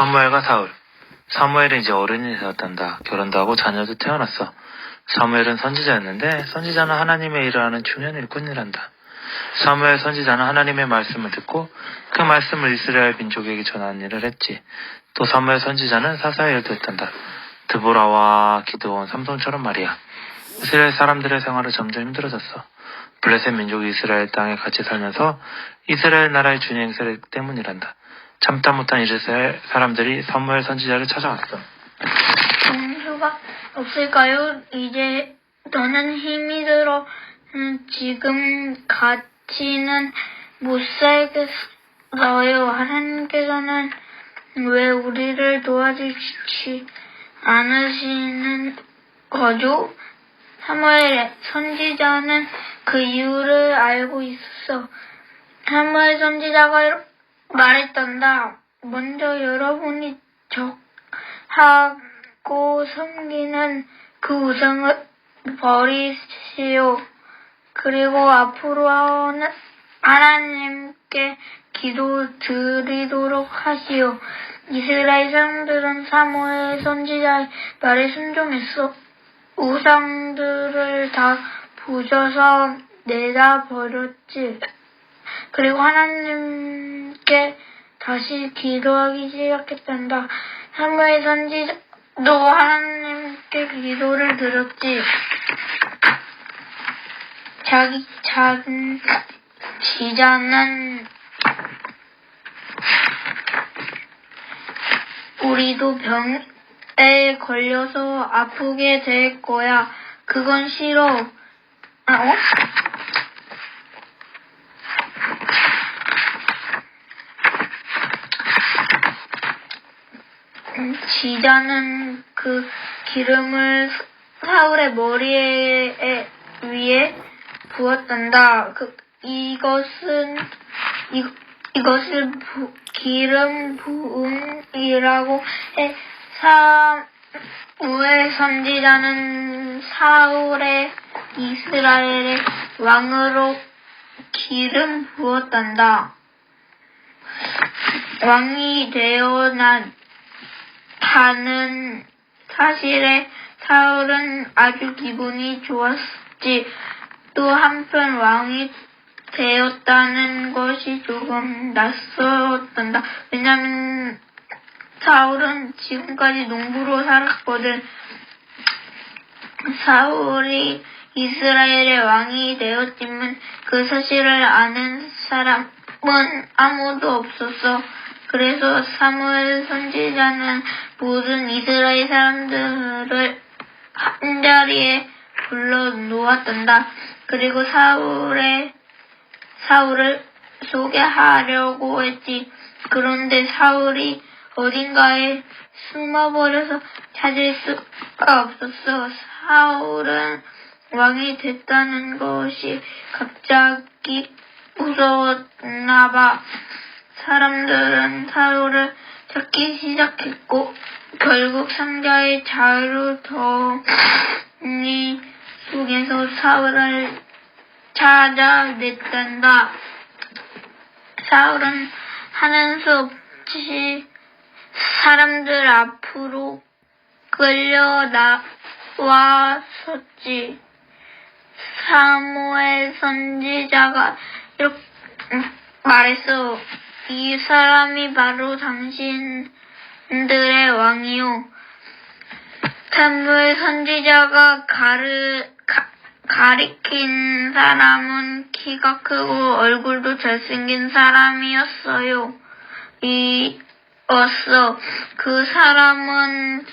사무엘과 사울. 사무엘은 이제 어른이 되었단다. 결혼도 하고 자녀도 태어났어. 사무엘은 선지자였는데 선지자는 하나님의 일을 하는 중요한 일꾼이란다. 사무엘 선지자는 하나님의 말씀을 듣고 그 말씀을 이스라엘 민족에게 전하는 일을 했지. 또 사무엘 선지자는 사사의 일도 했단다. 드보라와 기드온, 삼손처럼 말이야. 이스라엘 사람들의 생활은 점점 힘들어졌어. 블레셋 민족이 이스라엘 땅에 같이 살면서 이스라엘 나라의 주인 행세 때문이란다. 참다 못한 이스라엘 사람들이 사무엘 선지자를 찾아왔어. 정수가 없을까요? 이제 너는 힘이 들어 지금 같이는 못 살겠어요. 하나님께서는 왜 우리를 도와주시지 않으시는 거죠? 사무엘 선지자는 그 이유를 알고 있었어. 사무엘 선지자가 말했단다. 먼저 여러분이 하고 섬기는 그 우상을 버리시오. 그리고 앞으로 하나님께 기도 드리도록 하시오. 이스라엘 사람들은 사무엘 선지자의 말에 순종했어. 우상들을 다 부셔서 내다 버렸지. 그리고 하나님께 다시 기도하기 시작했단다. 사무엘 선지자도 하나님께 기도를 드렸지. 자기 지자는 우리도 병에 걸려서 아프게 될 거야. 그건 싫어. 지자는 그 기름을 사울의 머리 위에 부었단다. 이것을 기름 부음이라고 해. 사무엘 선지자는 사울의 이스라엘의 왕으로 기름 부었단다. 왕이 되어나다는 사실에 사울은 아주 기분이 좋았지. 또 한편 왕이 되었다는 것이 조금 낯설었단다. 왜냐면 사울은 지금까지 농부로 살았거든. 사울이 이스라엘의 왕이 되었지만 그 사실을 아는 사람은 아무도 없었어. 그래서 사무엘 선지자는 모든 이스라엘 사람들을 한자리에 불러 놓았단다. 그리고 사울을 소개하려고 했지. 그런데 사울이 어딘가에 숨어버려서 찾을 수가 없었어. 사울은 왕이 됐다는 것이 갑자기 무서웠나봐. 사람들은 사울을 찾기 시작했고 결국 상자의 자루더미 속에서 사울을 찾아냈단다. 사울은 하는 수 없이 사람들 앞으로 끌려 나왔었지. 사무엘 선지자가 이렇게 말했어. 이 사람이 바로 당신들의 왕이요. 사무엘 선지자가 가리킨 사람은 키가 크고 얼굴도 잘생긴 사람이었어요. 그 사람은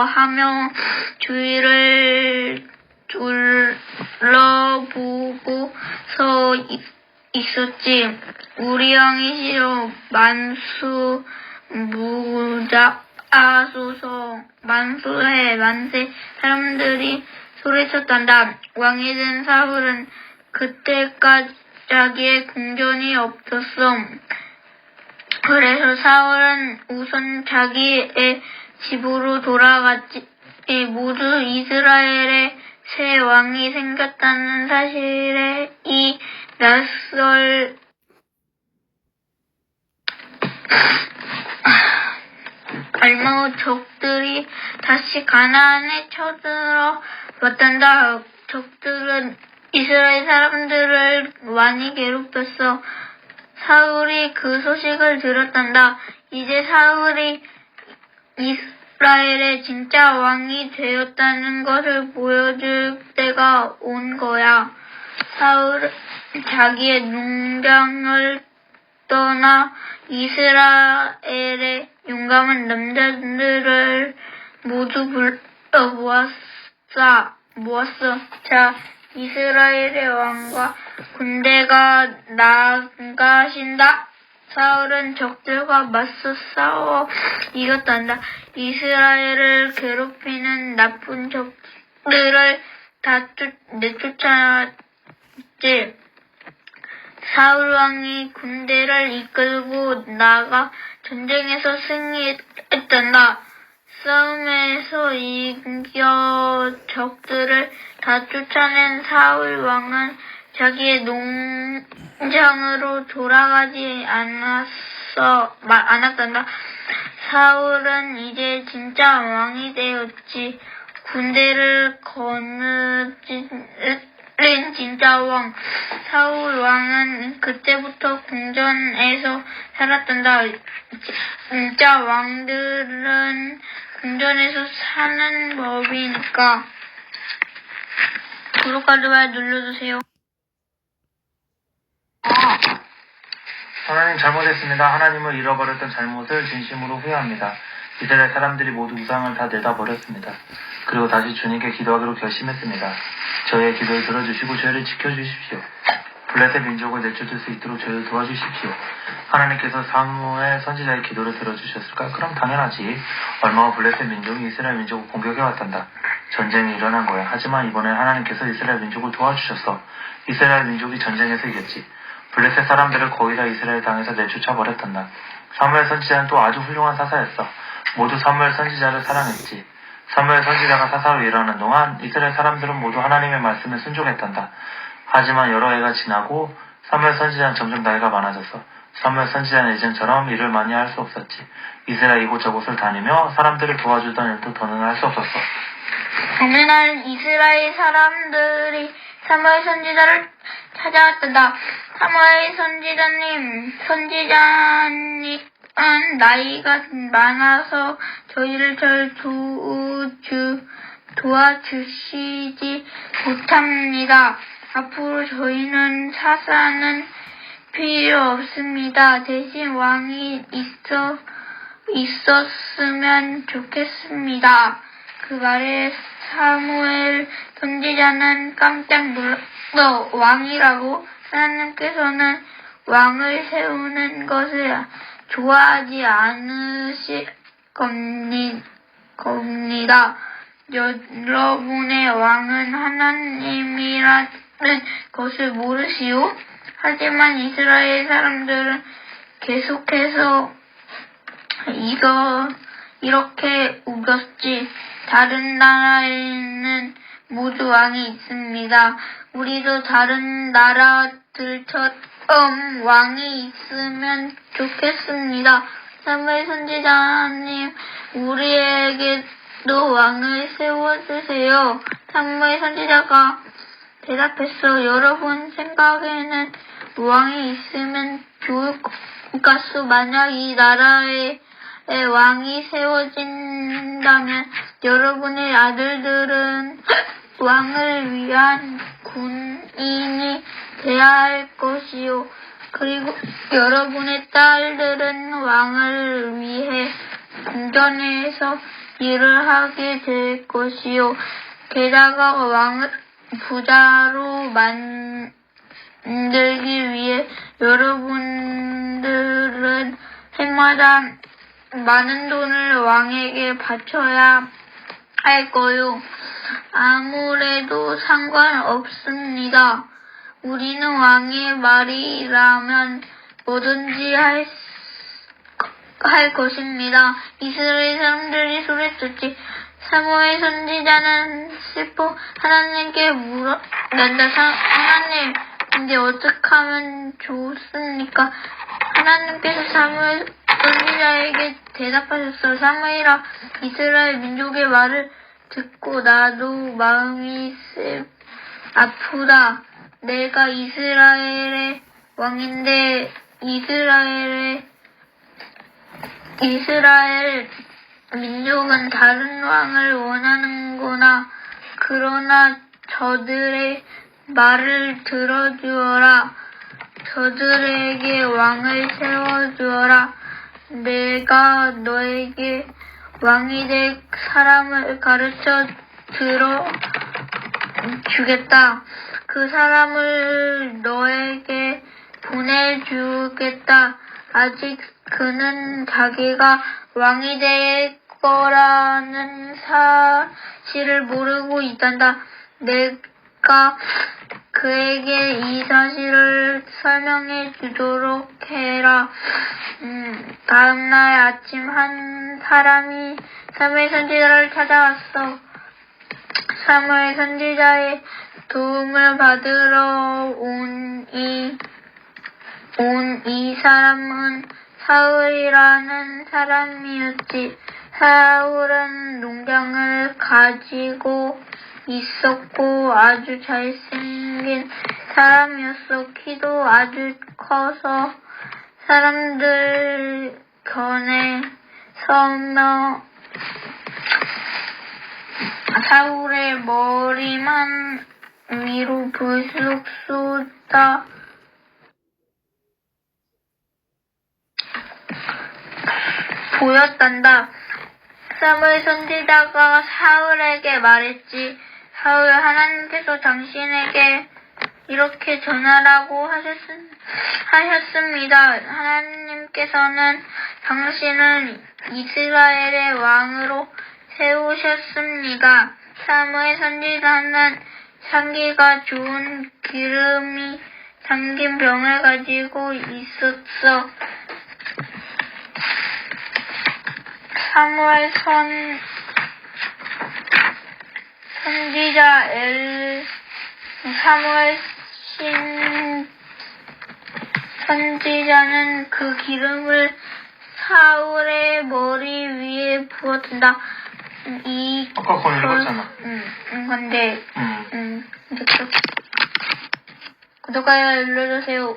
하며 주위를 둘러보고 서 있었지. 우리 왕이시여 만수무자하소서. 만수해 만세. 사람들이 소리쳤단다. 왕이 된 사울은 그때까지 자기의 궁전이 없었어. 그래서 사울은 우선 자기의 집으로 돌아갔지. 모두 이스라엘에 새 왕이 생겼다는 사실에 이 얼마 후 적들이 다시 가나안에 쳐들어 왔단다. 적들은 이스라엘 사람들을 많이 괴롭혔어. 사울이 그 소식을 들었단다. 이제 사울이 이스라엘의 진짜 왕이 되었다는 것을 보여줄 때가 온 거야. 사울은 자기의 농장을 떠나 이스라엘의 용감한 남자들을 모두 불러 모았어. 자, 이스라엘의 왕과 군대가 나가신다. 사울은 적들과 맞서 싸워 이겼단다. 이스라엘을 괴롭히는 나쁜 적들을 다 내쫓았지. 사울 왕이 군대를 이끌고 나가 전쟁에서 승리했단다. 싸움에서 이겨 적들을 다 쫓아낸 사울 왕은 자기의 농장으로 돌아가지 않았단다. 사울은 이제 진짜 왕이 되었지. 군대를 거느린 진짜 왕. 사울 왕은 그때부터 궁전에서 살았단다. 진짜 왕들은 궁전에서 사는 법이니까. 구독과 좋아요 눌러주세요. 하나님 잘못했습니다. 하나님을 잃어버렸던 잘못을 진심으로 후회합니다. 이스라엘 사람들이 모두 우상을 다 내다버렸습니다. 그리고 다시 주님께 기도하기로 결심했습니다. 저희의 기도를 들어주시고 저희를 지켜주십시오. 블레셋 민족을 내쫓을 수 있도록 저희를 도와주십시오. 하나님께서 사무엘 선지자의 기도를 들어주셨을까? 그럼 당연하지. 얼마 후 블레셋 민족이 이스라엘 민족을 공격해왔단다. 전쟁이 일어난 거야. 하지만 이번엔 하나님께서 이스라엘 민족을 도와주셨어. 이스라엘 민족이 전쟁에서 이겼지. 블레셋 사람들을 거의 다 이스라엘 땅에서 내쫓아버렸단다. 사무엘 선지자는 또 아주 훌륭한 사사였어. 모두 사무엘 선지자를 사랑했지. 사무엘 선지자가 사사로 일하는 동안 이스라엘 사람들은 모두 하나님의 말씀에 순종했단다. 하지만 여러 해가 지나고 사무엘 선지자는 점점 나이가 많아졌어. 사무엘 선지자는 예전처럼 일을 많이 할 수 없었지. 이스라엘 이곳저곳을 다니며 사람들을 도와주던 일도 더는 할 수 없었어. 어느 날 이스라엘 사람들이 사무엘 선지자를 찾아왔다. 사무엘 선지자님은 나이가 많아서 저희를 잘 도와주시지 못합니다. 앞으로 저희는 사사는 필요 없습니다. 대신 왕이 있었으면 좋겠습니다. 그 말에 사무엘 선지자는 깜짝 놀랐어. 왕이라고? 하나님께서는 왕을 세우는 것을 좋아하지 않으실 겁니다. 여러분의 왕은 하나님이라는 것을 모르시오? 하지만 이스라엘 사람들은 계속해서 이렇게 우겼지. 다른 나라에는 모두 왕이 있습니다. 우리도 다른 나라들처럼 왕이 있으면 좋겠습니다. 사무엘 선지자님, 우리에게도 왕을 세워주세요. 사무엘 선지자가 대답했어. 여러분 생각에는 왕이 있으면 좋을 것 같소. 만약 이 나라에 왕이 세워진다면 여러분의 아들들은 왕을 위한 군인이 돼야 할 것이요. 그리고 여러분의 딸들은 왕을 위해 궁전에서 일을 하게 될 것이요. 게다가 왕을 부자로 만들기 위해 여러분들은 해마다 많은 돈을 왕에게 바쳐야 할 거요. 아무래도 상관없습니다. 우리는 왕의 말이라면 뭐든지 할 것입니다. 이스라엘 사람들이 소리쳤지. 사무엘 선지자는 슬퍼 하나님께 물었단다. 하나님, 근데 어떻게 하면 좋습니까? 하나님께서 사무엘 선지자에게 대답하셨어. 사무엘아, 이스라엘 민족의 말을 듣고 나도 마음이 아프다. 내가 이스라엘의 왕인데 이스라엘 민족은 다른 왕을 원하는구나. 그러나 저들의 말을 들어주어라. 저들에게 왕을 세워주어라. 내가 너에게 왕이 될 사람을 가르쳐 주겠다. 그 사람을 너에게 보내주겠다. 아직 그는 자기가 왕이 될 거라는 사실을 모르고 있단다. 내가 그에게 이 사실을 설명해 주도록 해라. 다음날 아침 한 사람이 사무엘 선지자를 찾아왔어. 사무엘 선지자의 도움을 받으러 온 이 사람은 사울이라는 사람이었지. 사울은 농장을 가지고 있었고 아주 잘생긴 사람이었어. 키도 아주 커서 사람들 견에 서며 사울의 머리만 위로 불쑥 쏟아 보였단다. 사무엘 선지자가 사울에게 말했지. 사울, 하나님께서 당신에게 이렇게 전하라고 하셨습니다. 하나님께서는 당신을 이스라엘의 왕으로 세우셨습니다. 사무엘 선지자는 향기가 좋은 기름이 담긴 병을 가지고 있었어. 사무엘 선지자는 그 기름을 사울의 머리 위에 부었다. 아까 그거 읽었잖아. 근데, 구독하여 눌러주세요.